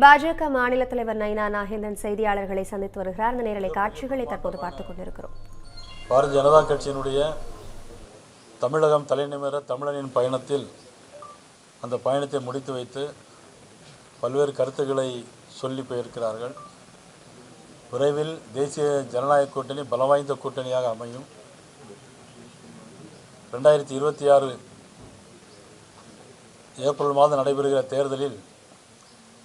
பாஜக மாநில தலைவர் நயினா நாகேந்திரன் செய்தியாளர்களை சந்தித்து வருகிறார். அந்த நேரலை காட்சிகளை தற்போது பார்த்துக் கொண்டிருக்கிறோம். பாரதிய ஜனதா கட்சியினுடைய தமிழகம் தலைநிமிர தமிழனின் பயணத்தில் அந்த பயணத்தை முடித்து வைத்து பல்வேறு கருத்துக்களை சொல்லி போயிருக்கிறார்கள். விரைவில் தேசிய ஜனநாயக கூட்டணி பலவாய்ந்த கூட்டணியாக அமையும். 2026 ஏப்ரல் மாதம் நடைபெறுகிற தேர்தலில்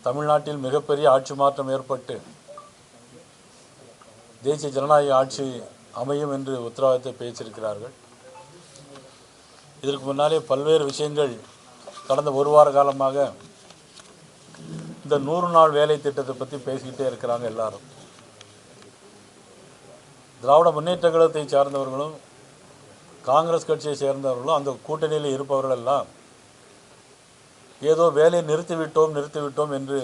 தமிழ்நாட்டில் மிகப்பெரிய ஆட்சி மாற்றம் ஏற்பட்டு தேசிய ஜனநாயக ஆட்சி அமையும் என்று உத்தரவாதத்தை பேசியிருக்கிறார்கள். இதற்கு முன்னாலே பல்வேறு விஷயங்கள் கடந்த ஒரு வார காலமாக இந்த 100 நாள் வேலை திட்டத்தை பற்றி பேசிக்கிட்டே இருக்கிறாங்க. எல்லாரும் திராவிட முன்னேற்ற கழகத்தை சார்ந்தவர்களும் காங்கிரஸ் கட்சியை சேர்ந்தவர்களும் அந்த கூட்டணியில் இருப்பவர்கள் எல்லாம் ஏதோ வேலையை நிறுத்திவிட்டோம் என்று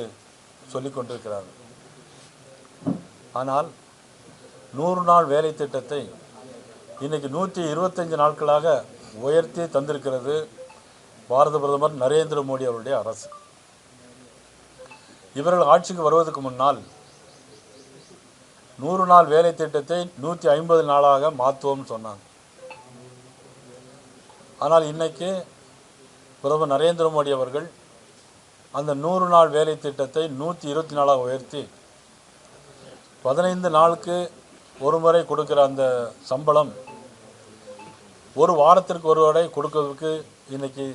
சொல்லிக் கொண்டிருக்கிறார்கள். ஆனால் 100 நாள் வேலை திட்டத்தை இன்னைக்கு 125 நாட்களாக உயர்த்தி தந்திருக்கிறது பாரத பிரதமர் நரேந்திர மோடி அவருடைய அரசு. இவர்கள் ஆட்சிக்கு வருவதற்கு முன்னால் 100 நாள் வேலை திட்டத்தை 150 நாளாக மாற்றுவோம் சொன்னாங்க. ஆனால் இன்னைக்கு பிரதமர் நரேந்திர மோடி அவர்கள் அந்த 100 நாள் வேலை திட்டத்தை 120 நாளாக உயர்த்தி 15 நாளுக்கு ஒரு முறை கொடுக்கிற அந்த சம்பளம் ஒரு வாரத்திற்கு ஒரு முறை கொடுக்கிறதுக்கு இன்னைக்கு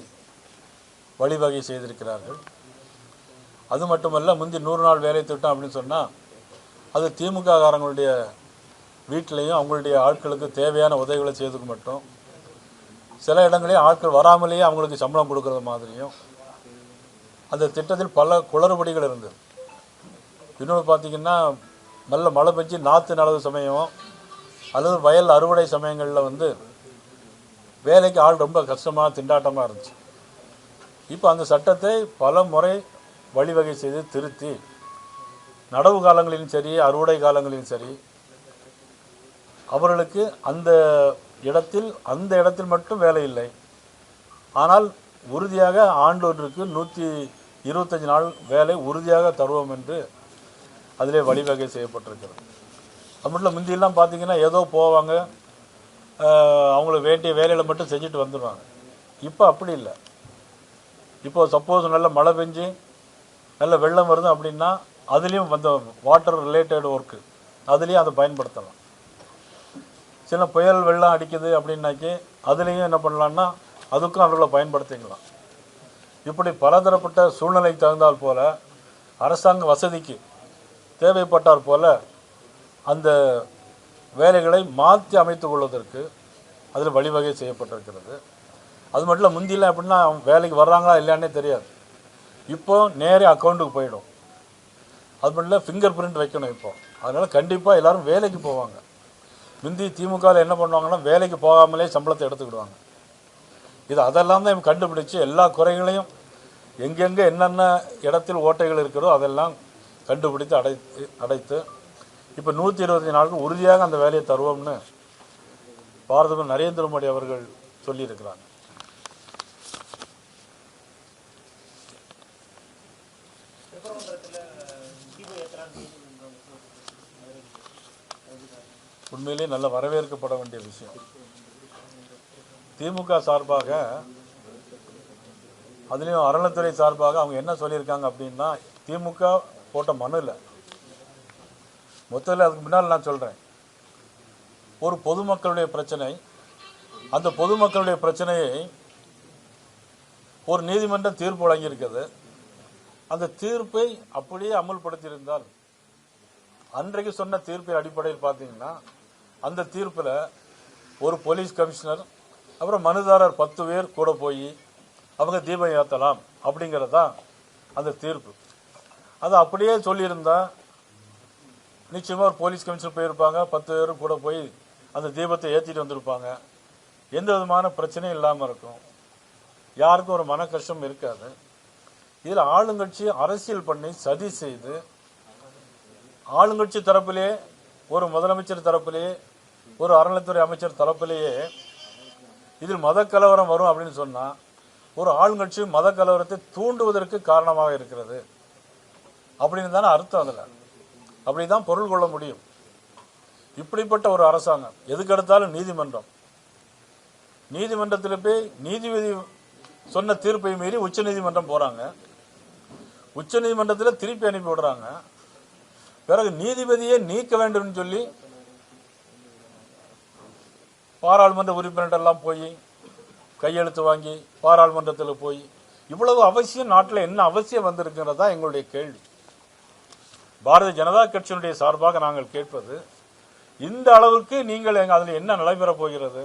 வழிவகை செய்திருக்கிறார்கள். அது மட்டுமல்ல, முந்தி 100 நாள் வேலை திட்டம் அப்படின்னு சொன்னால் அது திமுக காரங்களுடைய வீட்டிலையும் அவங்களுடைய ஆட்களுக்கு தேவையான உதவிகளை செய்வதற்கு மட்டும், சில இடங்களில் ஆட்கள் வராமலேயே அவங்களுக்கு சம்பளம் கொடுக்கறது மாதிரியும் அந்த திட்டத்தில் பல குளறுபடிகள் இருந்தது. இன்னொன்று பார்த்திங்கன்னா, நல்ல மழை பெஞ்சு நாற்று நடவு சமயம் அல்லது வயல் அறுவடை சமயங்களில் வேலைக்கு ஆள் ரொம்ப கஷ்டமாக திண்டாட்டமாக இருந்துச்சு. இப்போ அந்த சட்டத்தை பல முறை வழிவகை செய்து திருத்தி நடவு காலங்களிலும் சரி அறுவடை காலங்களிலும் சரி அவர்களுக்கு அந்த இடத்தில் மட்டும் வேலை இல்லை, ஆனால் உறுதியாக ஆண்டொன்றுக்கு 125 நாள் வேலை உறுதியாக தருவோம் என்று அதிலே வழிவகை செய்யப்பட்டிருக்கிறது. அது மட்டும் முந்தியெல்லாம் பார்த்திங்கன்னா ஏதோ போவாங்க, அவங்களுக்கு வேண்டிய வேலையில் மட்டும் செஞ்சுட்டு வந்துடுவாங்க. இப்போ அப்படி இல்லை. இப்போது சப்போஸ் நல்ல மழை பெஞ்சு நல்ல வெள்ளம் வருது அப்படின்னா அதுலேயும் அந்த வாட்டர் ரிலேட்டட் ஒர்க்கு அதுலேயும் அதை பயன்படுத்தலாம். சில புயல் வெள்ளம் அடிக்குது அப்படின்னாக்கி அதுலேயும் என்ன பண்ணலான்னா அதுக்கும் அவர்களை பயன்படுத்திக்கலாம். இப்படி பலதரப்பட்ட சூழ்நிலைக்கு தகுந்தால் போல அரசாங்க வசதிக்கு தேவைப்பட்டார் போல அந்த வேலைகளை மாற்றி அமைத்து கொள்வதற்கு அதில் வழிவகை செய்யப்பட்டிருக்கிறது. அது மட்டும் இல்லை, முந்தியெல்லாம் எப்படின்னா வேலைக்கு வர்றாங்களா இல்லையானே தெரியாது. இப்போது நேரே அக்கௌண்ட்டுக்கு போயிடும். அது மட்டும் இல்லை, ஃபிங்கர் பிரிண்ட் வைக்கணும் இப்போ. அதனால் கண்டிப்பாக எல்லோரும் வேலைக்கு போவாங்க. முந்தி திமுகவில் என்ன பண்ணுவாங்கன்னா வேலைக்கு போகாமலே சம்பளத்தை எடுத்துக்கிடுவாங்க. அதெல்லாம் தான் கண்டுபிடிச்சு எல்லா குறைகளையும் எங்கெங்கே என்னென்ன இடத்தில் ஓட்டைகள் இருக்கிறதோ அதெல்லாம் கண்டுபிடித்து அடைத்து இப்போ 125 நாளுக்கு உறுதியாக அந்த வேலையை தருவோம்னு பாரத நரேந்திர மோடி அவர்கள் சொல்லியிருக்கிறாங்க. உண்மையிலே நல்ல வரவேற்கப்பட வேண்டிய விஷயம். திமுக சார்பாக அதுலேயும் அறநிலைத்துறை சார்பாக அவங்க என்ன சொல்லியிருக்காங்க அப்படின்னா, திமுக போட்ட மனுவில் மொத்தத்தில் அதுக்கு முன்னால் நான் சொல்கிறேன், ஒரு பொதுமக்களுடைய பிரச்சனை, அந்த பொதுமக்களுடைய பிரச்சனையை ஒரு நீதிமன்றம் தீர்ப்பு வழங்கியிருக்கிறது. அந்த தீர்ப்பை அப்படியே அமுல்படுத்தியிருந்தால் அன்றைக்கு சொன்ன தீர்ப்பின் அடிப்படையில் பார்த்தீங்கன்னா அந்த தீர்ப்பில் ஒரு போலீஸ் கமிஷனர் அப்புறம் மனுதாரர் 10 பேர் கூட போய் அவங்க தீபம் ஏற்றலாம் அப்படிங்கிறது தான் அந்த தீர்ப்பு. அது அப்படியே சொல்லியிருந்தா நிச்சயமாக ஒரு போலீஸ் கமிஷனர் போயிருப்பாங்க, 10 பேரும் கூட போய் அந்த தீபத்தை ஏற்றிட்டு வந்திருப்பாங்க. எந்த விதமான பிரச்சனையும் இல்லாமல் இருக்கும், யாருக்கும் ஒரு மன கஷ்டம் இருக்காது. இதில் ஆளுங்கட்சி அரசியல் பண்ணி சதி செய்து ஆளுங்கட்சி தரப்பிலே ஒரு முதலமைச்சர் தரப்பிலேயே ஒரு அறநிலைத்துறை அமைச்சர் தரப்பிலேயே இதில் மத கலவரம் வரும் அப்படின்னு சொன்னா ஒரு ஆளுங்கட்சி மத கலவரத்தை தூண்டுவதற்கு காரணமாக இருக்கிறது. அப்படின்னு தானே அர்த்தம். அதில் அப்படி தான் பொருள் கொள்ள முடியும். இப்படிப்பட்ட ஒரு அரசாங்கம், எதுக்கு எடுத்தாலும் நீதிமன்றம், நீதிமன்றத்தில் போய் நீதிபதி சொன்ன தீர்ப்பை மீறி உச்ச நீதிமன்றம் போறாங்க, உச்ச நீதிமன்றத்தில் திருப்பி அனுப்பி விடுறாங்க. பிறகு நீதிபதியை நீக்க வேண்டும் சொல்லி பாராளுமன்ற உறுப்பினர் எல்லாம் போய் கையெழுத்து வாங்கி பாராளுமன்றத்தில் போய் இவ்வளவு அவசியம் நாட்டில் என்ன அவசியம் வந்திருக்கிறதா எங்களுடைய கேள்வி. பாரதிய ஜனதா கட்சியினுடைய சார்பாக நாங்கள் கேட்பது, இந்த அளவுக்கு நீங்கள் அதில் என்ன நடைபெறப் போகிறது?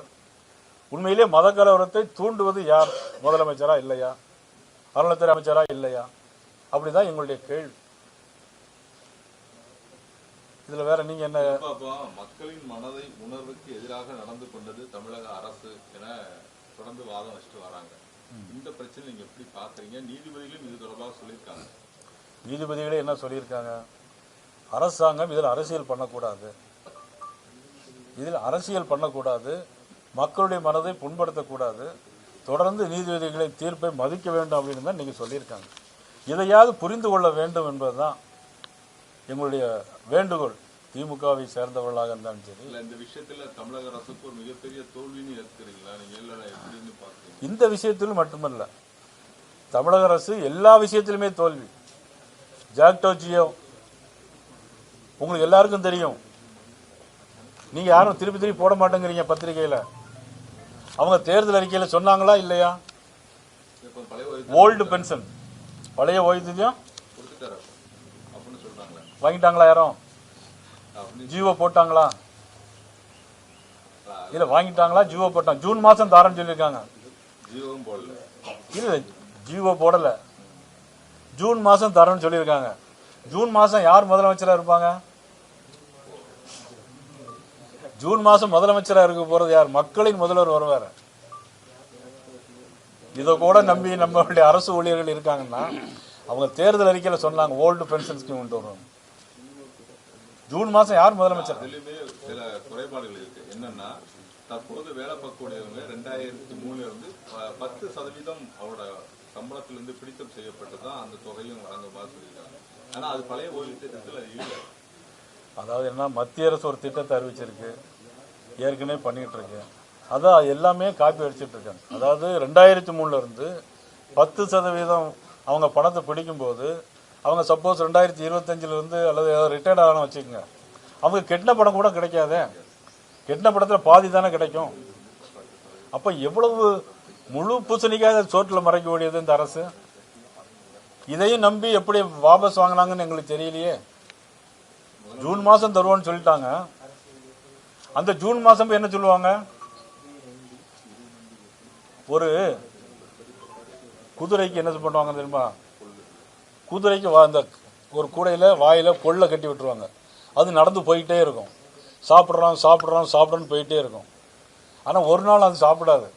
உண்மையிலே மத கலவரத்தை தூண்டுவது யார்? முதலமைச்சரா இல்லையா? அறநிலையத்துறை அமைச்சரா இல்லையா? அப்படிதான் எங்களுடைய கேள்வி. இதுல வேற நீங்க என்ன? மக்களின் மனதை உணர்வுக்கு எதிராக நடந்து கொண்டது தமிழக அரசு என தொடர்ந்து வாதம் வச்சுட்டு வராங்க. இந்த பிரச்சனை நீங்க எப்படி பாக்குறீங்க? நீதிபதிகளும் இது தொடர்பாக சொல்லியிருக்காங்க. நீதிபதிகளே என்ன சொல்லியிருக்காங்க? அரசாங்கம் இதில் அரசியல் பண்ணக்கூடாது, இதில் அரசியல் பண்ணக்கூடாது, மக்களுடைய மனதை புண்படுத்தக்கூடாது, தொடர்ந்து நீதிபதிகளை தீர்ப்பை மதிக்க வேண்டும் அப்படின்னு தான் நீங்க சொல்லியிருக்காங்க. இதையாவது புரிந்து கொள்ள வேண்டும் என்பதுதான் எங்களுடைய வேண்டுகோள். திமுகவை சேர்ந்தவர்களாக இருந்தாலும் சரி. இந்த விஷயத்துல தமிழக அரசுக்கு ஒரு மிகப்பெரிய தோல்வின்னு ஏற்கிறீங்களா? நீங்க எப்படின்னு பாக்குறீங்க? இந்த விஷயத்தில் மட்டுமல்ல, தமிழக அரசு எல்லா விஷயத்திலுமே தோல்வி. ஜாக்டோ ஜியோ உங்களுக்கு எல்லாருக்கும் தெரியும். நீங்க யாரும் திருப்பி திருப்பி போட மாட்டேங்கிறீங்க பத்திரிகையில. அவங்க தேர்தல் அறிக்கையில சொன்னாங்களா இல்லையா? ஓல்டு பென்ஷன், பழைய ஓய்வூதியம் வாங்கிட்டாங்களா? யாரும் ஜீவோ போட்டாங்களா? இல்ல வாங்கிட்டாங்களா? ஜீவோ போட்டாங்க. ஜூன் மாசம் தாரன்னு சொல்லியிருக்காங்க. இல்ல ஜீவோ போடல, ஜூன் மாசம் தரேன்னு சொல்லியிருக்காங்க. ஜூன் மாசம் யார் முதலமைச்சரா இருப்பாங்க? ஜூன் மாசம் முதலமைச்சரா இருக்க போறது யார்? மக்களின் முதல்வர் வருவார். இதை கூட நம்பி நம்மளுடைய அரசு ஊழியர்கள் இருக்காங்கன்னா, அவங்க தேர்தல் அறிக்கையில சொன்னாங்க ஓல்டு பென்ஷன் ஸ்கீம் கொண்டு வரும். ஜூன் மாசம் யார் முதலமைச்சர்? சில குறைபாடுகள் இருக்கு. என்னன்னா, தற்போது வேலை பார்க்கக்கூடியவங்க 2003 இருந்து 10% அவரோட சம்பளத்திலிருந்து பிடித்தம் செய்யப்பட்டுதான் அந்த தொகையும் வழங்குமாறு சொல்லியிருக்காங்க. ஆனா அது பழைய ஓய்வு திட்டத்தில் இல்லை. அதாவது என்ன, மத்திய அரசு ஒரு திட்டத்தை அறிவிச்சிருக்கு, ஏற்கனவே பண்ணிட்டு இருக்கு. அதான் எல்லாமே காப்பி அடிச்சுட்டு இருக்காங்க. அதாவது 2003 இருந்து 10% அவங்க பணத்தை பிடிக்கும் போது, அவங்க சப்போஸ் 2025 இருந்து அல்லது ரிட்டையர்ட் ஆகணும் வச்சுக்கோங்க, அவங்க கெட்டின படம் கூட கிடைக்காதே. கெட்டின படத்தில் பாதி தானே கிடைக்கும். அப்ப எவ்வளவு முழு பூசணிக்காக சோற்றில் மறைக்க வேண்டியது இந்த அரசு. இதையும் நம்பி எப்படி வாபஸ் வாங்கினாங்கன்னு எங்களுக்கு தெரியலையே. ஜூன் மாசம் தருவோம்னு சொல்லிட்டாங்க. அந்த ஜூன் மாசம் என்ன சொல்லுவாங்க? ஒரு குதிரைக்கு என்ன பண்ணுவாங்க தெரியுமா? குதிரைக்கு அந்த ஒரு கூடையில வாயில கொள்ள கட்டி விட்டுருவாங்க. அது நடந்து போயிட்டே இருக்கும். சாப்பிட்றோம் போயிட்டே இருக்கும். ஆனா ஒரு நாள் அது சாப்பிடாது.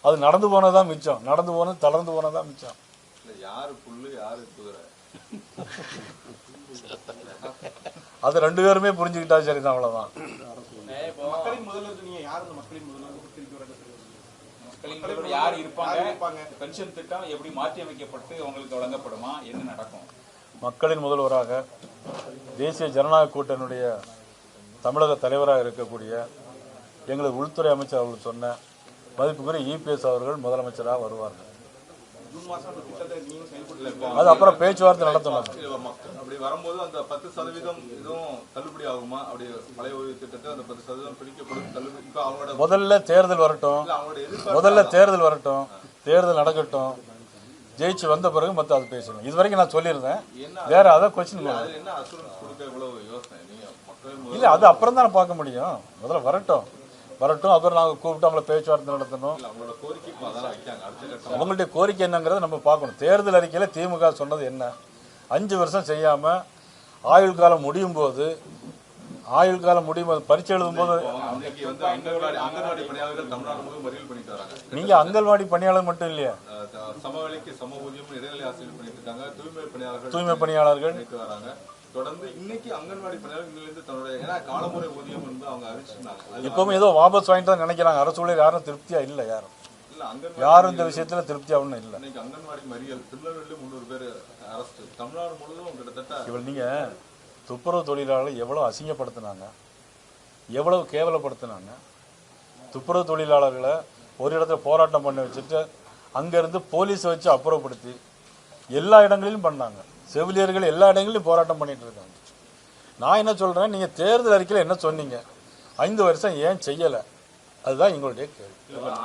அது நடந்து போனதான் மிச்சம். நடந்து போனது தளர்ந்து போனதான் மிச்சம். யாரு புல்லு யாரு குதிரை? அது ரெண்டு பேருமே புரிஞ்சுக்கிட்டா சரிதான். அவ்வளவுதான். யார் இருப்பாங்க? பென்ஷன் திட்டம் எப்படி மாற்றி அமைக்கப்பட்டு அவங்களுக்கு வழங்கப்படுமா? என்ன நடக்கும்? மக்களின் முதல்வராக தேசிய ஜனநாயக கூட்டணியுடைய தமிழக தலைவராக இருக்கக்கூடிய எங்களுக்கு உள்துறை அமைச்சர் அவர்கள் சொன்ன மதிப்புக்குரிய இபிஎஸ் அவர்கள் முதலமைச்சராக வருவார்கள். அது அப்புறம் பேச்சுவார்த்தை நடத்தணும். அப்படி வரும்போது அந்த 10% இதுவும் தள்ளுபடி ஆகுமா? அப்படி பழைய ஓய்வு திட்டத்தை அந்த 10% பிடிக்கப்படும் தள்ளுபடி. இப்ப அவங்களோட முதல்ல தேர்தல் வரட்டும், தேர்தல் நடக்கட்டும், ஜெயிச்சு வந்த பிறகு மத்த அது பேசணும். இது வரைக்கும் நான் சொல்லியிருந்தேன். வேற அதை கொஸ்டின் இல்ல, அது அப்புறம் தான் பார்க்க முடியும். முதல்ல வரட்டும், அப்புறம் நாங்கள் கூப்பிட்டு அவங்கள பேச்சுவார்த்தை நடத்தணும். அவங்களுடைய கோரிக்கை என்னங்கிறத நம்ம பார்க்கணும். தேர்தல் அறிக்கையில திமுக சொன்னது என்ன? 5 வருஷம் செய்யாம ஆயுள் காலம் முடியும் போது பரீட்சை எழுதும் போது நீங்க அங்கன்வாடி பணியாளர் மட்டும் இல்லையா, தூய்மை பணியாளர்கள் தொடர்ந்து இன்னைக்கு அங்கன்வாடி பணியாளர்கள் தன்னுடைய காலமுறை ஊதியம் வந்து அவங்க அறிவிச்சிருந்தாங்க. இப்பவும் ஏதோ வாபஸ் வாங்கிட்டு தான் நினைக்கிறாங்க. அரசு ஊழியர் யாரும் திருப்தியா இல்லை. யாரும் தமிழகத்துல அங்கன்வாடி யாரும் இந்த விஷயத்துல திருப்தியாகணும் இல்லை. இன்னைக்கு அங்கன்வாடி மறியல் திருநெல்வேலியில 300 பேர் அரஸ்ட். தமிழ்நாடு முழுவதும் கிட்டத்தட்ட இவள் நீங்க துப்புரவு தொழிலாளர்கள் எவ்வளவு அசிங்கப்படுத்தினாங்க, எவ்வளவு கேவலப்படுத்தினாங்க. துப்புரவு தொழிலாளர்களை ஒரு இடத்துல போராட்டம் பண்ண வச்சுட்டு அங்கிருந்து போலீஸை வச்சு அப்புறப்படுத்தி எல்லா இடங்களிலும் பண்ணாங்க. செவிலியர்கள் எல்லா இடங்களிலும் போராட்டம் பண்ணிட்டு இருக்காங்க. நான் என்ன சொல்றேன், நீங்க தேர்தல் அறிக்கையில் என்ன சொன்னீங்க, 5 வருஷம் ஏன் செய்யல? அதுதான் எங்களுடைய கேள்வி.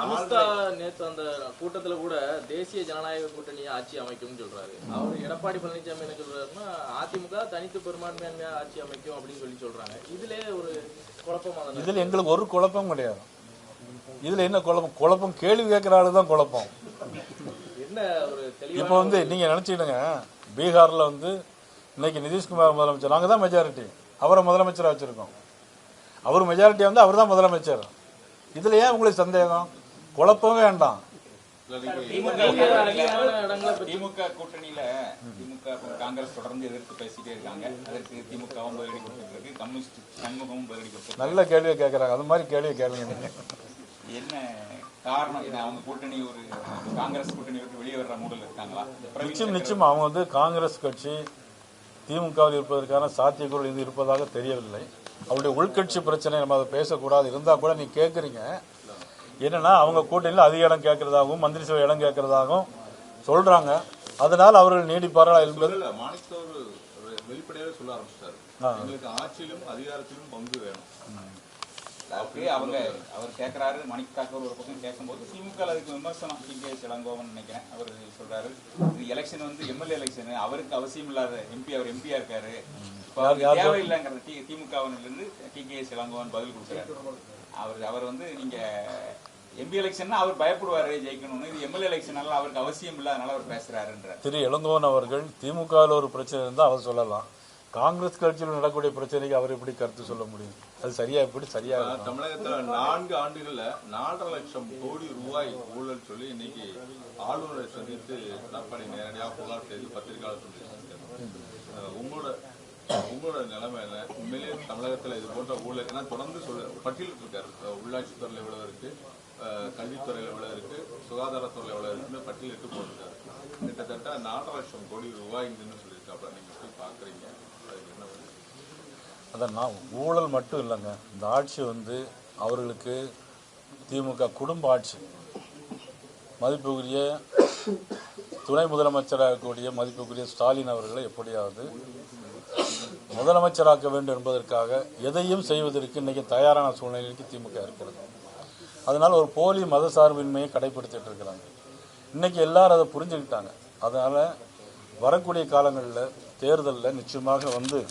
அமித்ஷா நேற்று அந்த கூட்டத்துல கூட தேசிய ஜனநாயக கூட்டணியை ஆட்சி அமைக்கும்னு சொல்றாரு. அவர் எடப்பாடி பழனிசாமி என்ன சொல்றாருன்னா அதிமுக தனித்து பெரும்பான்மையா ஆட்சி அமைக்கும் அப்படின்னு சொல்றாங்க. இதுல ஒரு குழப்பமா? இதுல எங்களுக்கு ஒரு குழப்பம் கிடையாது. இதுல என்ன குழப்பம்? குழப்பம் கேள்வி கேட்கிற ஆளுதான் குழப்பம். என்ன ஒரு இப்போ நீங்க நினைச்சுக்கிடுங்க, பீகார்ல இன்னைக்கு நிதிஷ்குமார் முதலமைச்சர், நாங்க தான் மெஜாரிட்டி, அவரை முதலமைச்சராக வச்சிருக்கோம். அவர் மெஜாரிட்டி அவர் தான் முதலமைச்சர். இதுல ஏன் உங்களுக்கு சந்தேகம்? குழப்பமே வேண்டாம். திமுக கூட்டணியில திமுக காங்கிரஸ் தொடர்ந்து எதிர்த்து பேசிட்டே இருக்காங்க. அதற்கு திமுகவும் பதிலடி கொடுத்துட்டு இருக்கு, கம்யூனிஸ்ட் சண்முகமும் பதிலடி கொடுத்து. நல்ல கேள்வியை கேட்கறாங்க. அது மாதிரி கேள்வியை கேளுங்க. என்ன காரணம்? அவங்க கூட்டணி ஒரு காங்கிரஸ் கூட்டணி விட்டு வெளியே வர்ற மூடல் இருக்காங்களா? நிச்சயம் அவங்க காங்கிரஸ் கட்சி திமுகவில் இருப்பதற்கான சாத்தியக்கூறு இது இருப்பதாக தெரியவில்லை. அவருடைய உள்கட்சி பிரச்சனை நம்ம அதை பேசக்கூடாது. இருந்தா கூட நீ கேட்குறீங்க என்னன்னா, அவங்க கூட்டணியில் அதிக இடம் கேட்கறதாகவும் மந்திரி சபை இடம் கேட்கறதாகவும் சொல்றாங்க. அதனால் அவர்கள் நீடிப்பார்களா என்பது வெளிப்படையாக சொல்ல ஆரம்பிச்சிட்டாரு. எங்களுக்கு ஆட்சியிலும் அதிகாரத்திலும் பங்கு வேணும். அவர் கேட்கிறாரு. மணிக்காக்கர் ஒரு பக்கம் கேட்கும்போது திமுக அதுக்கு விமர்சனம். டிகேஎஸ் இளங்கோவன் நினைக்கிறேன் அவர் சொல்றாரு, இது எலெக்ஷன் எம்எல்ஏ எலெக்ஷன், அவருக்கு அவசியம் இல்லாத எம்பி, அவர் எம்பியா இருக்காரு, தேவையில்லைங்கிறது திமுகவிலிருந்து டிகேஎஸ் இளங்கோவன் பதில் கொடுக்குறாரு. அவர் நீங்க எம்பி எலெக்ஷன் அவர் பயப்படுவாரு ஜெயிக்கணும்னு, இது எம்எல்ஏ எலெக்ஷன் அவருக்கு அவசியம் இல்லாதனால அவர் பேசுறாருன்ற திரு இளங்கோவன் அவர்கள் திமுகவில் ஒரு பிரச்சனை இருந்தால் அவர் சொல்லலாம். காங்கிரஸ் கட்சியில் நடக்கக்கூடிய பிரச்சனைக்கு அவர் எப்படி கருத்து சொல்ல முடியும்? அது சரியா? எப்படி சரியா? தமிழகத்துல 4 ஆண்டுகள்ல 4.5 லட்சம் கோடி ரூபாய் ஊழல் சொல்லி இன்னைக்கு ஆளுநரை சந்தித்து எடப்பாடி நேரடியாக புகார் செய்து பத்திரிகையாளர் உங்களோட நிலைமை என்ன? உண்மையிலேயே தமிழகத்துல இது போன்ற ஊழல் ஏன்னா தொடர்ந்து பட்டியலிட்டு இருக்காரு. உள்ளாட்சி துறையில எவ்வளவு இருக்கு, கல்வித்துறையில எவ்வளவு இருக்கு, சுகாதாரத்துறையில எவ்வளவு இருக்குன்னு பட்டியலிட்டு போட்டிருக்காரு. கிட்டத்தட்ட 4.5 லட்சம் கோடி ரூபாய்ன்னு சொல்லியிருக்காப்ல. நீங்க போய் பாக்குறீங்க, அதான் ஊழல் மட்டும் இல்லைங்க. இந்த ஆட்சி அவர்களுக்கு திமுக குடும்ப ஆட்சி. மதிப்புக்குரிய துணை முதலமைச்சராக கூடிய மதிப்புக்குரிய ஸ்டாலின் அவர்களை எப்படியாவது முதலமைச்சராக்க வேண்டும் என்பதற்காக எதையும் செய்வதற்கு இன்னைக்கு தயாரான சூழ்நிலைக்கு திமுக இருக்கிறது. அதனால ஒரு போலி மத சார்பின்மையை கடைபிடித்துட்டு இருக்கிறாங்க. இன்னைக்கு எல்லாரும் அதை புரிஞ்சுக்கிட்டாங்க. அதனால வரக்கூடிய காலங்களில் தேர்தலில் நிச்சயமாக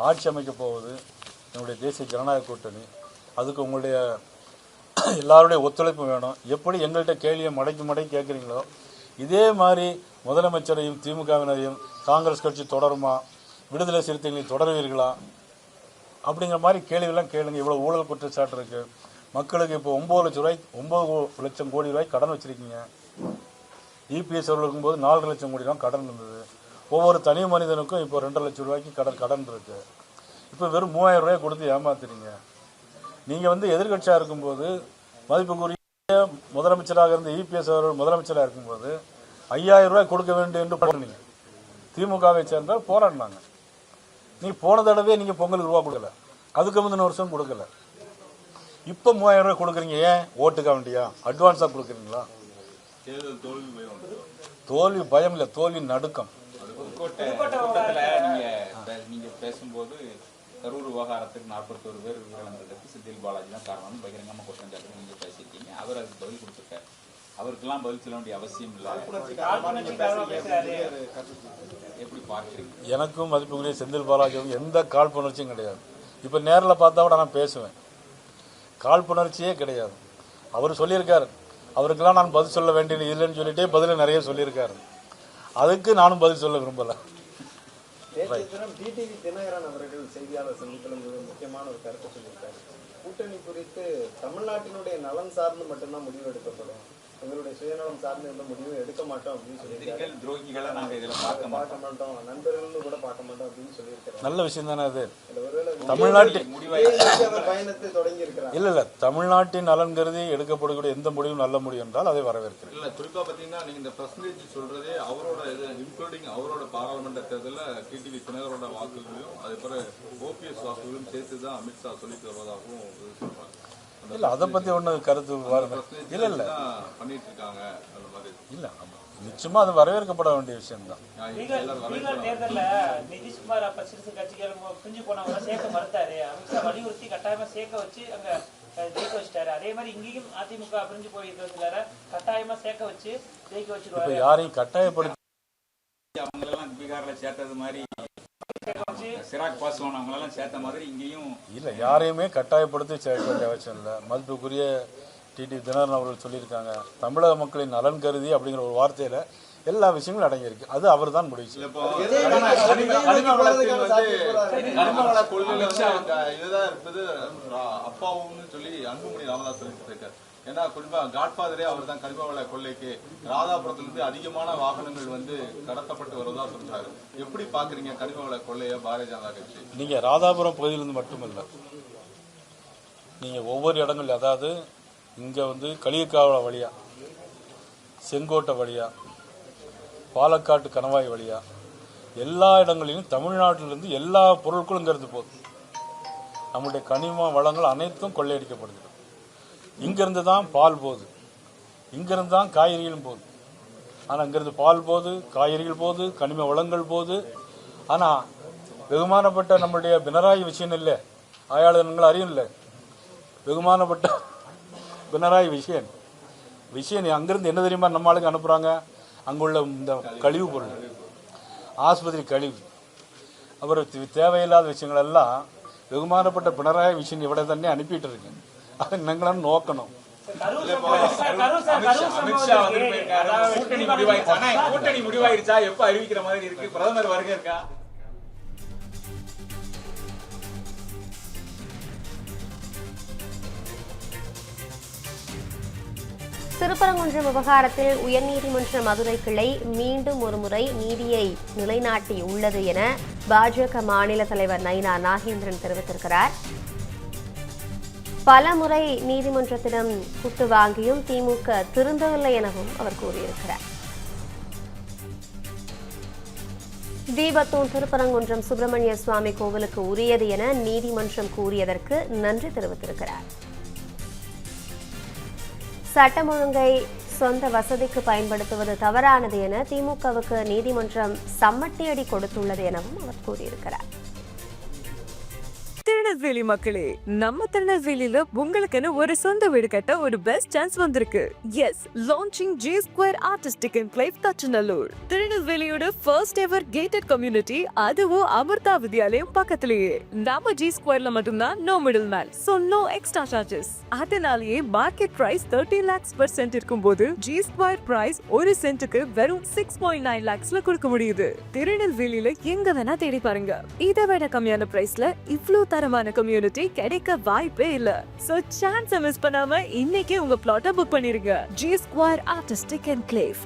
ஆட்சி அமைக்க போவது என்னுடைய தேசிய ஜனநாயக கூட்டணி. அதுக்கு உங்களுடைய எல்லாருடைய ஒத்துழைப்பு வேணும். எப்படி எங்கள்கிட்ட கேள்வியை மடக்கி கேட்குறீங்களோ இதே மாதிரி முதலமைச்சரையும் திமுகவினரையும் காங்கிரஸ் கட்சி தொடருமா, விடுதலை சிறுத்தைகளை தொடருவீர்களா அப்படிங்கிற மாதிரி கேள்வியெல்லாம் கேளுங்க. இவ்வளோ ஊழல் குற்றச்சாட்டு இருக்கு. மக்களுக்கு இப்போ 9 லட்சம் கோடி ரூபாய் கடன் வச்சிருக்கீங்க. இபிஎஸ் அவர்கள் இருக்கும்போது 4 லட்சம் கோடி ரூபாய் கடன் இருந்தது. ஒவ்வொரு தனி மனிதனுக்கும் இப்போ 2 லட்சம் ரூபாய்க்கு கடன் இருக்கு. இப்போ வெறும் 3000 ரூபாய் கொடுத்து ஏமாத்துறீங்க. நீங்கள் எதிர்கட்சியாக இருக்கும்போது மதிப்புக்குரிய முதலமைச்சராக இருந்த இபிஎஸ் அவர்கள் முதலமைச்சராக இருக்கும்போது 5000 ரூபாய் கொடுக்க வேண்டும் என்று போனீங்க. திமுகவை சேர்ந்தால் போராடினாங்க. நீ போன தடவை நீங்கள் பொங்கலுக்கு ரூபா கொடுக்கல, அதுக்கு முந்தின வருஷம் கொடுக்கல. இப்போ 3000 ரூபாய் கொடுக்குறீங்க. ஏன்? ஓட்டுக்க வேண்டியா? அட்வான்ஸாக கொடுக்குறீங்களா? தோல்வி பயம் இல்லை, தோல்வி நடுக்கம். நீங்க பேசும்போது கரூர் விவகாரத்துக்கு 41 பேர் உயிரிழந்ததற்கு செந்தில் பாலாஜி தான் காரணம் பகிரங்கமா குற்றம் சாட்டு நீங்க பேசியிருக்கீங்க. அவர் அதுக்கு பதில் கொடுத்துருக்காரு. அவருக்கெல்லாம் பதில் சொல்ல வேண்டிய அவசியம் இல்லை. எப்படி பார்க்குறீங்க? எனக்கும் மதிப்புக்குரிய செந்தில் பாலாஜியும் எந்த காழ்ப்புணர்ச்சியும் கிடையாது. இப்போ நேரில் பார்த்தா கூட நான் பேசுவேன். காழ்ப்புணர்ச்சியே கிடையாது. அவர் சொல்லியிருக்காரு, அவருக்கெல்லாம் நான் பதில் சொல்ல வேண்டியது இல்லைன்னு சொல்லிட்டே பதில நிறைய சொல்லியிருக்காரு. அதுக்கு நானும் பதில் சொல்ல விரும்பல. டிடிவி தினகரன் அவர்கள் செய்தியாளர் சந்திப்பிலும் முக்கியமான ஒரு கருத்தை சொல்லியிருக்காரு. கூட்டணி குறித்து தமிழ்நாட்டினுடைய நலன் சார்ந்து மட்டும்தான் முடிவு எடுக்கப்படும், எங்களுடைய சுயநலம் சார்ந்து எந்த முடிவும் எடுக்க மாட்டோம் அப்படின்னு சொல்லியிருக்காரு. துரோகிகளை நாங்கள் இதில் பார்க்க மாட்டோம், நண்பர்கள்னு கூட பார்க்க மாட்டோம் அப்படின்னு சொல்லியிருக்காரு. நல்ல விஷயம் தானே அது. தமிழ்நாட்டில் அவர் பயணத்தை தொடங்கி இருக்கிறார். இல்லை தமிழ்நாட்டின் நலன் கருதி எடுக்கப்படக்கூடிய எந்த முடிவும் நல்ல முடிவு என்றால் அதை வரவேற்கிறேன். இல்ல குறிப்பா பாத்தீங்கன்னா நீங்க இந்த பர்சன்டேஜ் சொல்றதே அவரோட இது இன்க்ளூடிங் அவரோட பாராளுமன்ற தேர்தலில் டிடிவி தினகரோட வாக்குகளையும் அதே போல ஓபிஎஸ் வாக்குகளையும் சேர்த்து தான் அமித்ஷா சொல்லிட்டு வருவதாகவும் சொல்றாங்க. இல்லை அதை பற்றி ஒன்றும் கருத்து இல்லை பண்ணிட்டு இருக்காங்க அந்த மாதிரி இல்லை. நிச்சயமா அது வரவேற்கப்பட வேண்டிய விஷயம்தான். தேர்தல்ல நிதிஷ்குமார் அப்ப சிறுசு கட்சிகள் பிரிஞ்சு போனவங்க சேர்க்க மறுத்தாரு. அமித்ஷா வலியுறுத்தி கட்டாயமா சேர்க்க வச்சு அங்க ஜெயிக்க வச்சுட்டாரு. அதே மாதிரி இங்கேயும் அதிமுக பிரிஞ்சு போயிருக்கிறதுல கட்டாயமா சேர்க்க வச்சு ஜெயிக்க வச்சிருவாரு. இப்ப யாரையும் கட்டாயப்படுத்தி அவங்க எல்லாம் பீகார்ல சேர்த்தது மாதிரி சிராக் பாஸ்வான் அவங்க எல்லாம் சேர்த்த மாதிரி இங்கேயும் இல்லை, யாரையுமே கட்டாயப்படுத்தி சேர்க்க வேண்டிய அவசியம் இல்லை. மதிப்புக்குரிய டிடி தினகரன் அவர்கள் சொல்லியிருக்காங்க, தமிழக மக்களின் நலன் கருதி அப்படிங்கிற ஒரு வார்த்தையில எல்லா விஷயங்களும் அடங்கியிருக்கு. அது அவர் தான் முடிவு செய்யும். கனிமவள கொள்கையில இதுதான் இருப்பது அப்பாவுன்னு சொல்லி அன்புமணி ராமதாஸ் சொல்லிட்டு இருக்காரு. ஏன்னா குறிப்பா காட்ஃபாதரே அவர் தான் கனிமவள கொள்ளைக்கு ராதாபுரத்திலிருந்து அதிகமான வாகனங்கள் வந்து கடத்தப்பட்டு வருவதா சொல்றாரு. எப்படி பாக்குறீங்க கனிமவள கொள்ளைய பாரதிய ஜனதா கட்சி? நீங்க ராதாபுரம் பகுதியிலிருந்து மட்டுமல்ல, நீங்க ஒவ்வொரு இடங்கள், அதாவது இங்க வந்து களியக்காவள வழியா, செங்கோட்டை வழியா, பாலக்காட்டு கணவாய் வழியா, எல்லா இடங்களிலும் தமிழ்நாட்டிலிருந்து எல்லா பொருட்களும் இங்கிருந்து போகுது. நம்முடைய கனிம வளங்கள் அனைத்தும் கொள்ளையடிக்கப்படுகிறது. இங்கிருந்து தான் பால் போகுது, இங்கிருந்து தான் காய்கறிகளும் போகுது. ஆனால் இங்கிருந்து பால் போகுது, காய்கறிகள் போகுது, கனிம வளங்கள் போகுது. ஆனால் வெகுமானப்பட்ட நம்முடைய பினராயி விஷயம் இல்லை, ஆயாளர்கள் அறியும் இல்லை, வெகுமானப்பட்ட பினராயி விஷயம் அங்கிருந்து என்ன தெரியுமா நம்ம ஆளுங்க அனுப்புகிறாங்க? அங்குள்ள இந்த கழிவு பொருள், ஆஸ்பத்திரி கழிவு, அவர் தேவையில்லாத விஷயங்கள் எல்லாம் வெகுமானப்பட்ட பினராயி விஷயம் இவட தண்ணி அனுப்பிட்டு இருக்கு. அதை நீங்களும் நோக்கணும். கூட்டணி முடிவாயிருச்சா? எப்ப அறிவிக்கிற மாதிரி இருக்கு? பிரதமர் வருகை இருக்கா? திருப்பரங்குன்றம் விவகாரத்தில் உயர்நீதிமன்ற மதுரை கிளை மீண்டும் ஒருமுறை நீதியை நிலைநாட்டி உள்ளது என பாஜக மாநில தலைவர் நயினா நாகேந்திரன் தெரிவித்திருக்கிறார். பல முறை நீதிமன்றத்திடம் குட்டு வாங்கியும் திமுக திருந்தவில்லை எனவும் அவர் கூறியிருக்கிறார். தீபத்தூன் திருப்பரங்குன்றம் சுப்பிரமணிய சுவாமி கோவிலுக்கு உரியது என நீதிமன்றம் கூறியதற்கு நன்றி தெரிவித்திருக்கிறார். சட்டம் ஒழுங்கை சொந்த வசதிக்கு பயன்படுத்துவது தவறானது என திமுகவுக்கு நீதிமன்றம் சம்மட்டியடி கொடுத்துள்ளது எனவும் அவர் கூறியிருக்கிறார். திருநெல்வேலி மக்களே, நம்ம திருநெல்வேலியில உங்களுக்குன்னு ஒரு சொந்த வீடு கட்ட ஒரு பெஸ்ட் சான்ஸ் வந்திருக்கு. Yes, launching G Square Artistic Enclave Thachanallur. திருநெல்வேலியோட ஃபர்ஸ்ட் எவர் கேட்டட் கம்யூனிட்டி, அதுவும் அமிர்தா வித்யாலயம் பக்கத்திலேயே. நம்ம G Squareல மட்டும்தான் no middle man, so no extra charges. அதனாலேயே market price 30 lakhs per cent இருக்கும்போது G Square பிரைஸ் ஒரு சென்ட்டுக்கு வெறும் 6.9 lakhsல கொடுக்க முடியுது. திருநெல்வேலியில எங்க வேணா தேடி பாருங்க, இதை விட கம்மியான பிரைஸ்ல இவ்ளோ தரமான கம்யூனிட்டி கிடைக்க வாய்ப்பே இல்ல. சோ சான்ஸ் மிஸ் பண்ணாம இன்னைக்கே உங்க பிளாட்டை புக் பண்ணிருங்க. G Square Artistic Enclave.